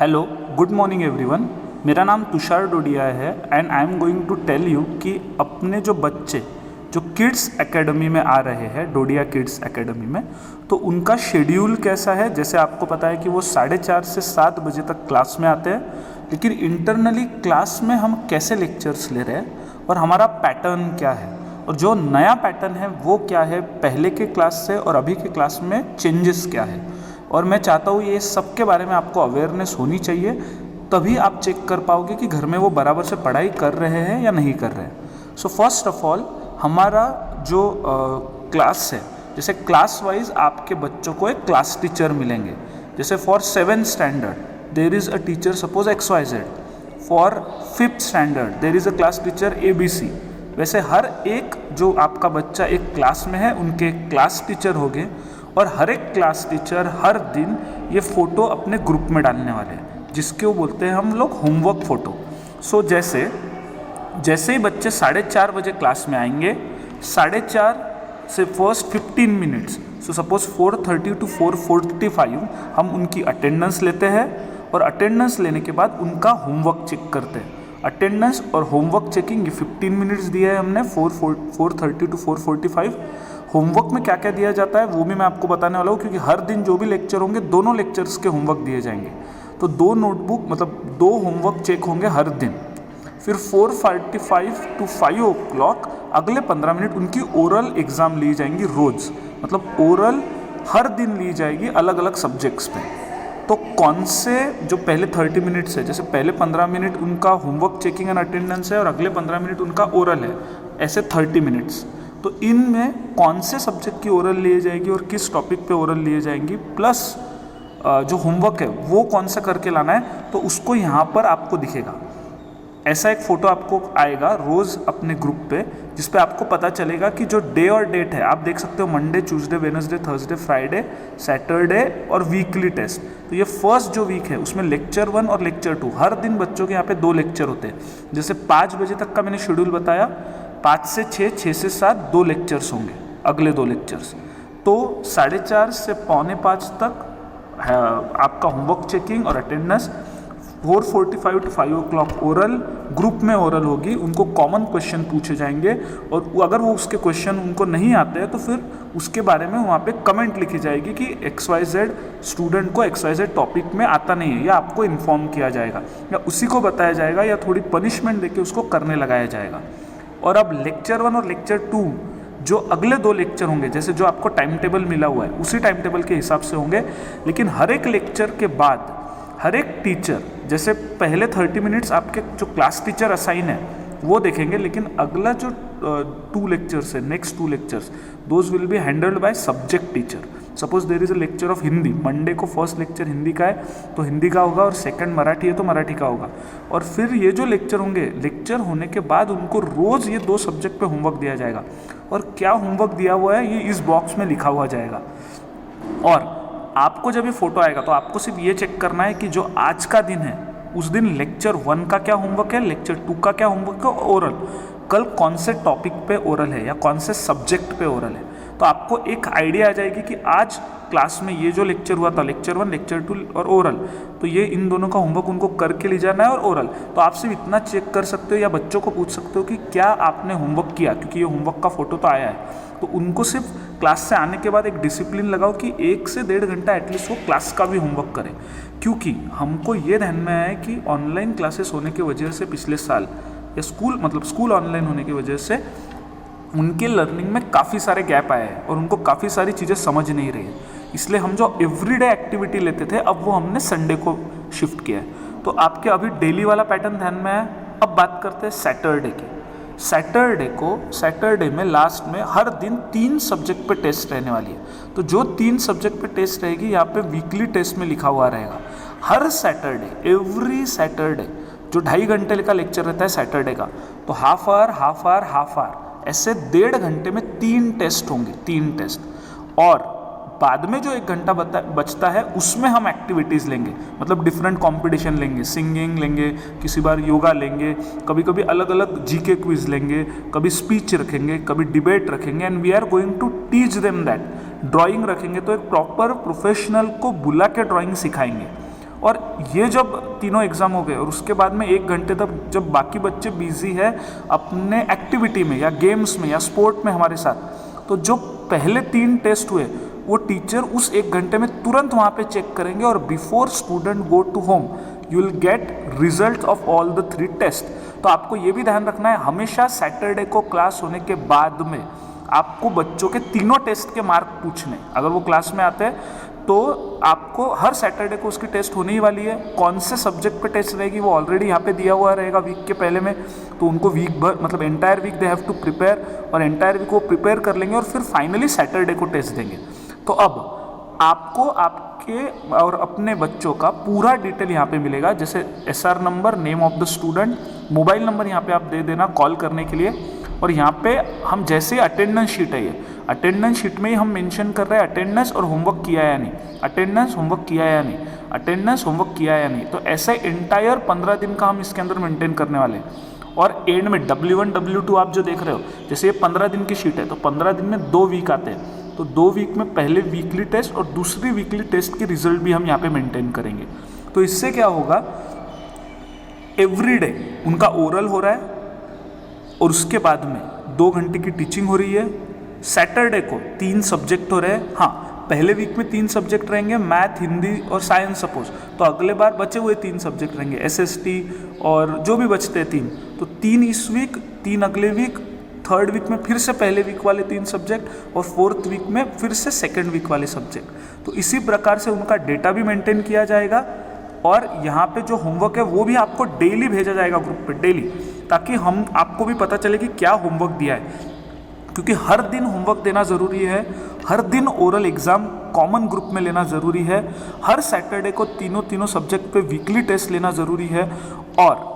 Hello, good morning everyone. मेरा नाम तुषार डोडिया है and I am going to tell you कि अपने जो बच्चे जो किड्स एकेडमी में आ रहे हैं, डोडिया किड्स एकेडमी में, तो उनका शेड्यूल कैसा है। जैसे आपको पता है कि वो 4:30 से 7 बजे तक क्लास में आते हैं, लेकिन इंटरनली क्लास में हम कैसे लेक्चर्स ले रहे हैं और हमारा पैटर्न क्या है और जो नया पैटर्न है वो क्या है, पहले के क्लास से और अभी के क्लास में चेंजेस क्या है। और मैं चाहता हूँ ये सब के बारे में आपको अवेयरनेस होनी चाहिए, तभी आप चेक कर पाओगे कि घर में वो बराबर से पढ़ाई कर रहे हैं या नहीं कर रहे हैं। सो फर्स्ट ऑफ ऑल हमारा जो क्लास है, जैसे क्लास वाइज आपके बच्चों को एक क्लास टीचर मिलेंगे। जैसे for 7th standard there is a teacher suppose XYZ, for 5th standard there is a class teacher ABC। वैसे हर एक जो आपका बच्चा एक क्लास में है उनके क्लास टीचर होंगे और हर एक क्लास टीचर हर दिन ये फ़ोटो अपने ग्रुप में डालने वाले हैं, जिसके वो बोलते हैं हम लोग होमवर्क फ़ोटो। सो जैसे ही बच्चे 4:30 बजे क्लास में आएंगे, 4:30 से first 15 minutes, so suppose 4:30 to 4:45 हम उनकी अटेंडेंस लेते हैं और अटेंडेंस लेने के बाद उनका होमवर्क चेक करते हैं। अटेंडेंस और होमवर्क चेकिंग ये 15 मिनट्स दिया है हमने, 4:30 to 4:45। होमवर्क में क्या क्या दिया जाता है वो भी मैं आपको बताने वाला हूँ, क्योंकि हर दिन जो भी लेक्चर होंगे दोनों लेक्चर्स के होमवर्क दिए जाएंगे। तो 2 नोटबुक मतलब 2 होमवर्क चेक होंगे हर दिन। फिर 4:45 to 5 o'clock अगले 15 मिनट उनकी ओरल एग्ज़ाम ली जाएंगी रोज़, मतलब ओरल हर दिन ली जाएगी अलग अलग सब्जेक्ट्स पे। तो कौन से जो पहले 30 मिनट्स है, जैसे पहले 15 मिनट उनका होमवर्क चेकिंग एंड अटेंडेंस है और अगले 15 मिनट उनका ओरल है, ऐसे 30 मिनट्स। तो इनमें कौन से सब्जेक्ट की ओरल लिए जाएगी और किस टॉपिक पे ओरल लिए जाएंगी, प्लस जो होमवर्क है वो कौन सा करके लाना है, तो उसको यहाँ पर आपको दिखेगा। ऐसा एक फ़ोटो आपको आएगा रोज़ अपने ग्रुप पे, जिस पे आपको पता चलेगा कि जो डे और डेट है आप देख सकते हो, Monday, Tuesday, Wednesday, Thursday, Friday, Saturday और वीकली टेस्ट। तो ये फर्स्ट जो वीक है उसमें लेक्चर 1 और लेक्चर 2 हर दिन बच्चों के यहाँ पे 2 लेक्चर होते हैं। जैसे 5 बजे तक का मैंने शेड्यूल बताया, 5 से 6, 6 से 7 2 लेक्चर्स होंगे, अगले 2 लेक्चर्स। तो 4:30 से 4:45 तक है आपका होमवर्क चेकिंग और attendance. 4:45 to 5 o'clock oral, group में ओरल होगी, उनको कॉमन क्वेश्चन पूछे जाएंगे और अगर वो उसके क्वेश्चन उनको नहीं आते हैं तो फिर उसके बारे में वहाँ पे कमेंट लिखी जाएगी कि XYZ स्टूडेंट को XYZ टॉपिक में आता नहीं है, या आपको इन्फॉर्म किया जाएगा या उसी को बताया जाएगा या थोड़ी पनिशमेंट देके उसको करने लगाया जाएगा। और अब लेक्चर 1 और लेक्चर 2 जो अगले 2 लेक्चर होंगे, जैसे जो आपको टाइम टेबल मिला हुआ है उसी टाइम टेबल के हिसाब से होंगे, लेकिन हर एक लेक्चर के बाद हर एक टीचर, जैसे पहले 30 मिनट्स आपके जो क्लास टीचर असाइन है वो देखेंगे, लेकिन अगला जो 2 लेक्चर्स है, next 2 lectures, those will be handled by subject teacher. Suppose there is a lecture of Hindi, Monday को फर्स्ट लेक्चर हिंदी का है तो हिंदी का होगा, और सेकंड मराठी है तो मराठी का होगा। और फिर ये जो लेक्चर होंगे, लेक्चर होने के बाद उनको रोज़ ये 2 सब्जेक्ट पे होमवर्क दिया जाएगा, और क्या होमवर्क दिया हुआ है ये इस बॉक्स में लिखा हुआ जाएगा। और आपको जब ये फोटो आएगा तो आपको सिर्फ ये चेक करना है कि जो आज का दिन है उस दिन लेक्चर 1 का क्या होमवर्क है, लेक्चर 2 का क्या होमवर्क है, ओरल कल कौन से टॉपिक पे ओरल है या कौन से सब्जेक्ट पे ओरल है। तो आपको एक आइडिया आ जाएगी कि आज क्लास में ये जो लेक्चर हुआ था, लेक्चर 1, लेक्चर 2 और ओरल, तो ये इन दोनों का होमवर्क उनको करके ले जाना है और ओरल। तो आप सिर्फ इतना चेक कर सकते हो या बच्चों को पूछ सकते हो कि क्या आपने होमवर्क किया, क्योंकि ये होमवर्क का फोटो तो आया है। तो उनको सिर्फ क्लास से आने के बाद एक डिसिप्लिन लगाओ कि 1 से 1.5 घंटा एटलीस्ट वो क्लास का भी होमवर्क करें, क्योंकि हमको ये ध्यान में आया है कि ऑनलाइन क्लासेस होने की वजह से पिछले साल या स्कूल ऑनलाइन होने की वजह से उनके लर्निंग में काफ़ी सारे गैप आए हैं और उनको काफ़ी सारी चीज़ें समझ नहीं रही है। इसलिए हम जो एवरीडे एक्टिविटी लेते थे अब वो हमने संडे को शिफ्ट किया है। तो आपके अभी डेली वाला पैटर्न ध्यान में है। अब बात करते हैं सैटरडे की। सैटरडे में लास्ट में हर दिन 3 सब्जेक्ट पे टेस्ट रहने वाली है। तो जो 3 सब्जेक्ट पे टेस्ट रहेगी यहाँ पे वीकली टेस्ट में लिखा हुआ रहेगा। हर सैटरडे, एवरी सैटरडे जो 2.5 घंटे का लेक्चर रहता है सैटरडे का, तो हाफ आवर ऐसे 1.5 घंटे में 3 टेस्ट होंगे, 3 टेस्ट। और बाद में जो 1 घंटा बचता है उसमें हम एक्टिविटीज़ लेंगे, मतलब डिफरेंट कंपटीशन लेंगे, सिंगिंग लेंगे, किसी बार योगा लेंगे, कभी कभी अलग अलग जीके क्विज लेंगे, कभी स्पीच रखेंगे, कभी डिबेट रखेंगे, and we are going to teach them that. Drawing रखेंगे तो एक प्रॉपर प्रोफेशनल को बुला के ड्राइंग सिखाएंगे। और ये जब तीनों एग्ज़ाम हो गए और उसके बाद में 1 घंटे तक जब बाकी बच्चे बिजी है अपने एक्टिविटी में या गेम्स में या स्पोर्ट में हमारे साथ, तो जो पहले 3 टेस्ट हुए वो टीचर उस 1 घंटे में तुरंत वहाँ पे चेक करेंगे और before student go to home you will get result of all the 3 test. तो आपको ये भी ध्यान रखना है, हमेशा सैटरडे को क्लास होने के बाद में आपको बच्चों के तीनों टेस्ट के मार्क पूछने। अगर वो क्लास में आते हैं तो आपको हर सैटरडे को उसकी टेस्ट होने ही वाली है। कौन से सब्जेक्ट पे टेस्ट रहेगी वो ऑलरेडी यहाँ पे दिया हुआ रहेगा वीक के पहले में, तो उनको वीक भर मतलब entire week they have to prepare, और एंटायर वीक वो प्रिपेयर कर लेंगे और फिर फाइनली सैटरडे को टेस्ट देंगे। तो अब आपको आपके और अपने बच्चों का पूरा डिटेल यहाँ पे मिलेगा, जैसे SR number, name of the student, mobile number यहाँ पे आप दे देना कॉल करने के लिए। और यहाँ पे हम जैसे अटेंडेंस शीट है, ये अटेंडेंस शीट में ही हम मेंशन कर रहे हैं अटेंडेंस और होमवर्क किया या नहीं, अटेंडेंस होमवर्क किया या नहीं, अटेंडेंस होमवर्क किया या नहीं। तो ऐसे एंटायर 15 दिन का हम इसके अंदर मेंटेन करने वाले हैं। और एंड में W1 W2 आप जो देख रहे हो, जैसे ये 15 दिन की शीट है तो 15 दिन में 2 वीक आते हैं, तो 2 वीक में पहले वीकली टेस्ट और दूसरी वीकली टेस्ट की रिजल्ट भी हम यहाँ पे मेंटेन करेंगे। तो इससे क्या होगा, एवरीडे उनका ओरल हो रहा है और उसके बाद में 2 घंटे की टीचिंग हो रही है। सैटरडे को 3 सब्जेक्ट हो रहे हैं। हाँ, पहले वीक में 3 सब्जेक्ट रहेंगे, मैथ, हिंदी और साइंस सपोज, तो अगले बार बचे हुए 3 सब्जेक्ट रहेंगे, SST और जो भी बचते हैं 3, तो 3 इस वीक, 3 अगले वीक, 3rd वीक में फिर से पहले वीक वाले 3 सब्जेक्ट और 4th वीक में फिर से 2nd वीक वाले सब्जेक्ट। तो इसी प्रकार से उनका डेटा भी मेंटेन किया जाएगा और यहाँ पे जो होमवर्क है वो भी आपको डेली भेजा जाएगा ग्रुप पे डेली, ताकि हम आपको भी पता चले कि क्या होमवर्क दिया है, क्योंकि हर दिन होमवर्क देना ज़रूरी है, हर दिन ओरल एग्ज़ाम कॉमन ग्रुप में लेना ज़रूरी है, हर सैटरडे को तीनों सब्जेक्ट पे वीकली टेस्ट लेना ज़रूरी है। और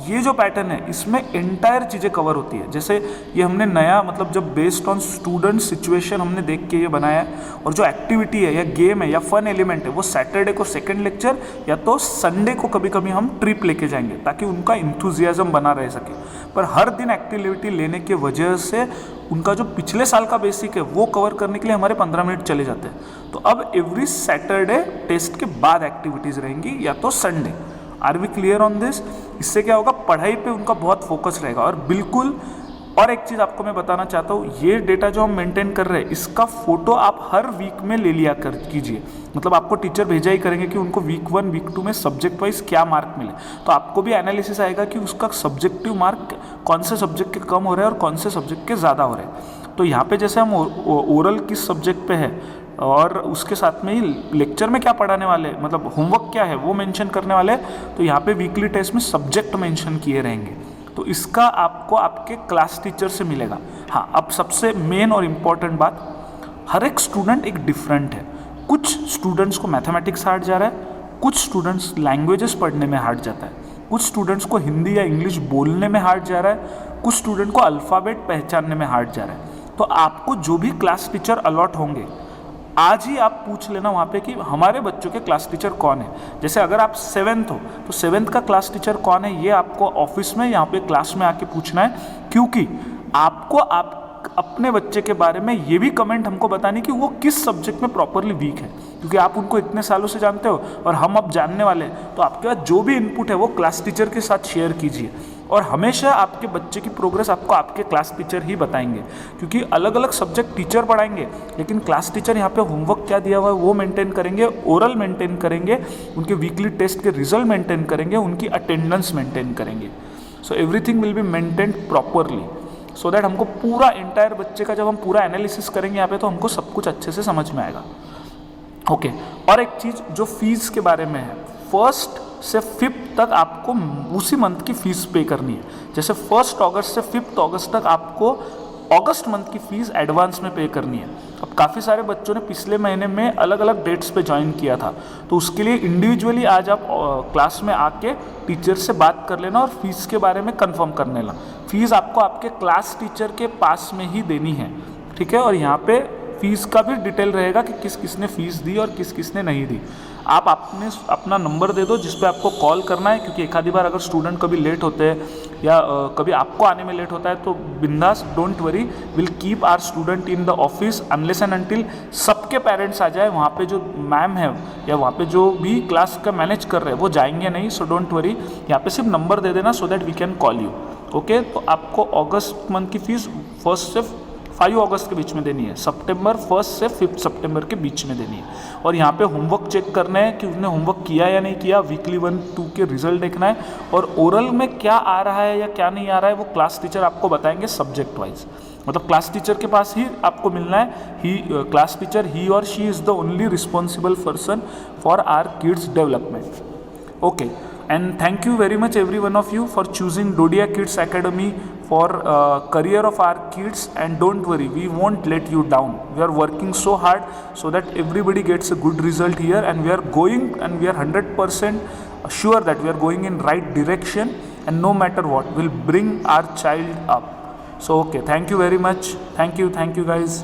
ये जो पैटर्न है इसमें एंटायर चीज़ें कवर होती है। जैसे ये हमने नया मतलब जब बेस्ड ऑन स्टूडेंट सिचुएशन हमने देख के ये बनाया है, और जो एक्टिविटी है या गेम है या फन एलिमेंट है वो सैटरडे को 2nd लेक्चर या तो संडे को कभी कभी हम ट्रिप लेके जाएंगे ताकि उनका इंथुजियाज्म बना रह सके। पर हर दिन एक्टिविटी लेने की वजह से उनका जो पिछले साल का बेसिक है वो कवर करने के लिए हमारे 15 मिनट चले जाते हैं। तो अब एवरी सैटरडे टेस्ट के बाद एक्टिविटीज़ रहेंगी या तो Sunday. Are we clear on this? इससे क्या होगा, पढ़ाई पे उनका बहुत फोकस रहेगा। और बिल्कुल, और एक चीज़ आपको मैं बताना चाहता हूँ, ये डेटा जो हम मेंटेन कर रहे हैं इसका फोटो आप हर वीक में ले लिया कर कीजिए। मतलब आपको टीचर भेजा ही करेंगे कि उनको वीक 1 वीक 2 में सब्जेक्ट वाइज क्या मार्क मिले, तो आपको भी एनालिसिस आएगा कि उसका सब्जेक्टिव मार्क कौन से सब्जेक्ट के कम हो रहे हैं और कौन से सब्जेक्ट के ज़्यादा हो रहे हैं। तो यहाँ पे जैसे हम ओरल किस सब्जेक्ट पे है और उसके साथ में ही लेक्चर में क्या पढ़ाने वाले, मतलब होमवर्क क्या है वो मेंशन करने वाले, तो यहाँ पे वीकली टेस्ट में सब्जेक्ट मेंशन किए रहेंगे। तो इसका आपको आपके क्लास टीचर से मिलेगा। हाँ, अब सबसे मेन और इम्पॉर्टेंट बात, हर एक स्टूडेंट एक डिफरेंट है। कुछ स्टूडेंट्स को मैथमेटिक्स हार्ड जा रहा है, कुछ स्टूडेंट्स लैंग्वेजेस पढ़ने में हार्ड जाता है, कुछ स्टूडेंट्स को हिंदी या इंग्लिश बोलने में हार्ड जा रहा है, कुछ स्टूडेंट को अल्फ़ाबेट पहचानने में हार्ड जा रहा है। तो आपको जो भी क्लास टीचर अलॉट होंगे आज ही आप पूछ लेना वहाँ पे कि हमारे बच्चों के क्लास टीचर कौन है। जैसे अगर आप 7th हो तो 7th का क्लास टीचर कौन है ये आपको ऑफिस में यहाँ पे क्लास में आके पूछना है, क्योंकि आपको आप अपने बच्चे के बारे में ये भी कमेंट हमको बताने कि वो किस सब्जेक्ट में प्रॉपरली वीक है, क्योंकि आप उनको इतने सालों से जानते हो और हम अब जानने वाले हैं। तो आपके पास जो भी इनपुट है वो क्लास टीचर के साथ शेयर कीजिए, और हमेशा आपके बच्चे की प्रोग्रेस आपको आपके क्लास टीचर ही बताएंगे, क्योंकि अलग अलग सब्जेक्ट टीचर पढ़ाएंगे लेकिन क्लास टीचर यहाँ पे होमवर्क क्या दिया हुआ है वो मेंटेन करेंगे, ओरल मेंटेन करेंगे, उनके वीकली टेस्ट के रिजल्ट मेंटेन करेंगे, उनकी अटेंडेंस मेंटेन करेंगे। So everything will be maintained properly, so that हमको पूरा एंटायर बच्चे का जब हम पूरा एनालिसिस करेंगे यहाँ पे तो हमको सब कुछ अच्छे से समझ में आएगा। ओके, और एक चीज़ जो फीस के बारे में है, 1st से 5th तक आपको उसी मंथ की फ़ीस पे करनी है। जैसे 1 अगस्त से 5 अगस्त तक आपको अगस्त मंथ की फ़ीस एडवांस में पे करनी है। अब काफ़ी सारे बच्चों ने पिछले महीने में अलग अलग डेट्स पे ज्वाइन किया था, तो उसके लिए इंडिविजुअली आज आप क्लास में आके टीचर से बात कर लेना और फीस के बारे में कंफर्म कर लेना। फीस आपको आपके क्लास टीचर के पास में ही देनी है, ठीक है। और यहाँ पे फीस का भी डिटेल रहेगा कि किस किसने फ़ीस दी और किस किसने नहीं दी। आप अपना नंबर दे दो जिस पे आपको कॉल करना है, क्योंकि एक आधी बार अगर स्टूडेंट कभी लेट होते हैं या कभी आपको आने में लेट होता है तो बिंदास, don't worry, will keep our student in the office unless and until सबके पेरेंट्स आ जाए। वहाँ पे जो मैम है या वहाँ पे जो भी क्लास का मैनेज कर रहे हैं वो जाएंगे नहीं, सो डोंट वरी, यहाँ पे सिर्फ नंबर दे देना so that we can call you. Okay, तो आपको अगस्त मंथ की फीस 1 से 5 अगस्त के बीच में देनी है, सितंबर 1 से 5 सितंबर के बीच में देनी है। और यहाँ पे होमवर्क चेक करना है कि उसने होमवर्क किया या नहीं किया, वीकली 1-2 के रिजल्ट देखना है, और ओरल में क्या आ रहा है या क्या नहीं आ रहा है वो क्लास टीचर आपको बताएंगे सब्जेक्ट वाइज। मतलब क्लास टीचर के पास ही आपको मिलना है। क्लास टीचर ही और she is the only responsible person for our kids development. Okay, and thank you very much every one of you for choosing Dodia Kids Academy for career of our kids, and don't worry, we won't let you down. We are working so hard so that everybody gets a good result here, and we are going, and we are 100% sure that we are going in right direction, and no matter what, we'll bring our child up. So okay, thank you very much. Thank you guys.